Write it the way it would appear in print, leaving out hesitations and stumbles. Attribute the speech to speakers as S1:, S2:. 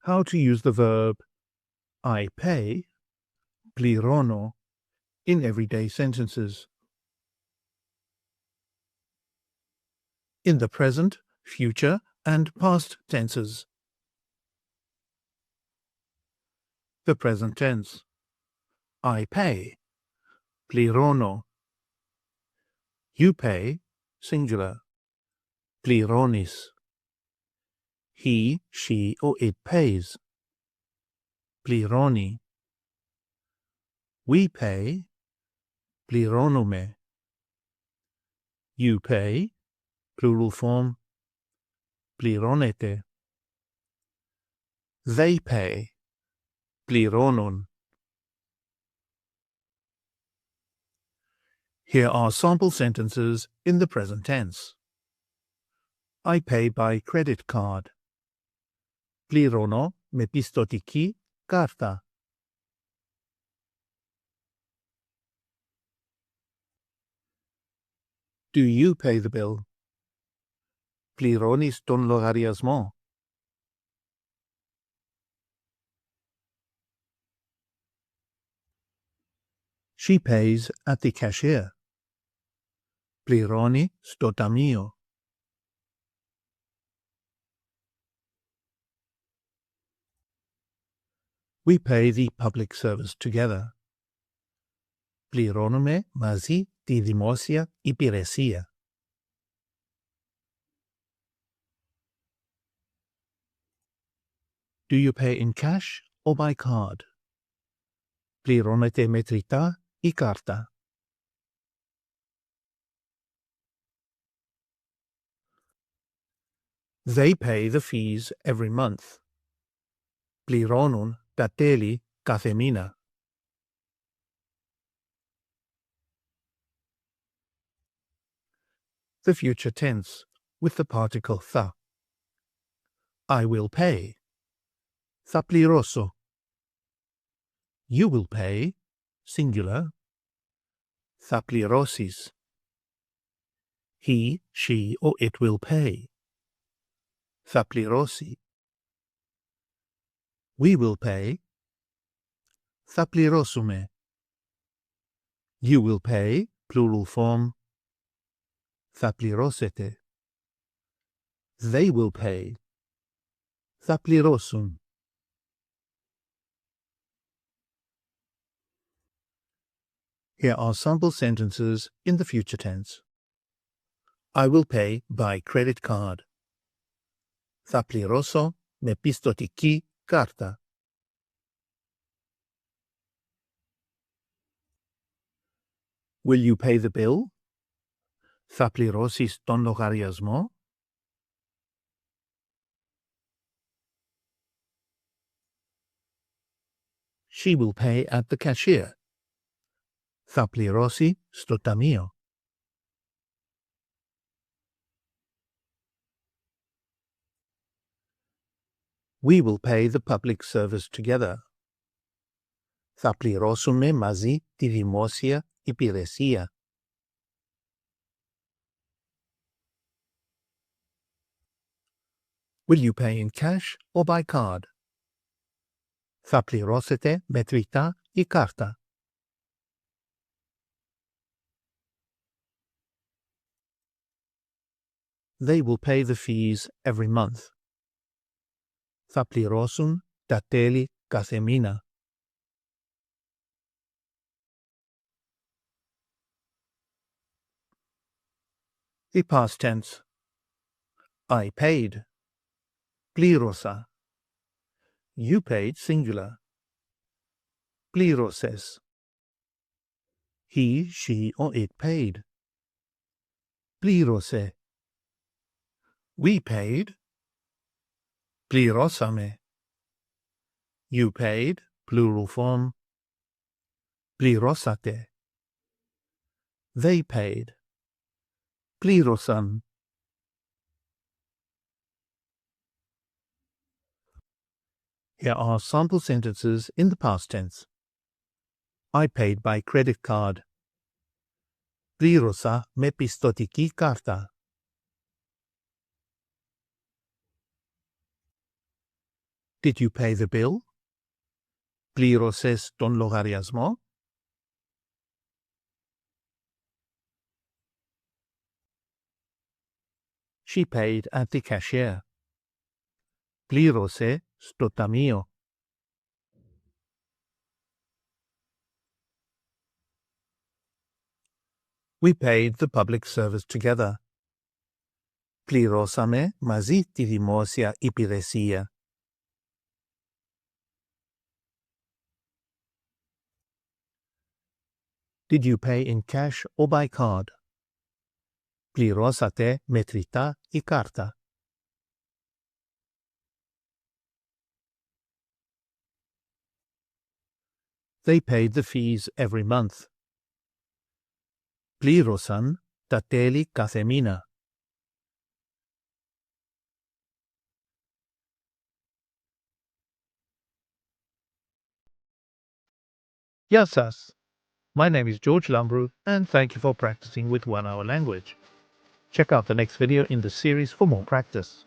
S1: how to use the verb I pay, πληρώνω, in everyday sentences. In the present, future, and past tenses. The present tense. I pay, πληρώνω. You pay, singular, πληρώνεις. He, she, or it pays, πληρώνει. We pay, πληρώνουμε. You pay, plural form, πληρώνετε. They pay, πληρώνουν. Here are sample sentences in the present tense. I pay by credit card. Πληρώνω με πιστωτική κάρτα. Do you pay the bill? Πληρώνεις τον λογαριασμό. She pays at the cashier. Πληρώνει στο ταμείο. We pay the public service together. Πληρώνουμε μαζί τη δημόσια υπηρεσία. Do you pay in cash or by card? Πληρώνετε μετρητά ή κάρτα. They pay the fees every month. Πληρώνουν τα τέλη κάθε μήνα. The future tense, with the particle θα. I will pay. Θα πληρώσω. You will pay, singular. Θα πληρώσεις. He, she, or it will pay. Θα πληρώσει. We will pay. Θα πληρώσουμε. You will pay, plural form. Θα πληρώσετε. They will pay. Θα πληρώσουν. Here are sample sentences in the future tense. I will pay by credit card. Θα πληρώσω με πιστωτική κάρτα. Will you pay the bill? Θα πληρώσεις τον λογαριασμό? She will pay at the cashier. Θα πληρώσει στο ταμείο. We will pay the public service together. Θα πληρώσουμε μαζί τη δημόσια υπηρεσία. Will you pay in cash or by card? Θα πληρώσετε μετρητά ή κάρτα. They will pay the fees every month. Θα πληρώσουν τα τέλη κάθε μήνα. The past tense. I paid. Πλήρωσα. You paid, singular. Πλήρωσες. He, she, or it paid. Πλήρωσε. We paid. Πληρώσαμε. You paid, plural form. Πληρώσατε. They paid. πλήρωσαν. Here are sample sentences in the past tense. I paid by credit card. Πλήρωσα με πιστωτική κάρτα. Did you pay the bill? Πλήρωσες τον λογαριασμό? She paid at the cashier. Πλήρωσε στο ταμείο. We paid the public service together. Πληρώσαμε μαζί τη δημόσια υπηρεσία. Did you pay in cash or by card? Πληρώσατε μετρητά ή κάρτα? They paid the fees every month. Πλήρωσαν τα τέλη κάθε μήνα. Γεια σας. My name is George Lambrou, and thank you for practicing with 1 Hour Language. Check out the next video in the series for more practice.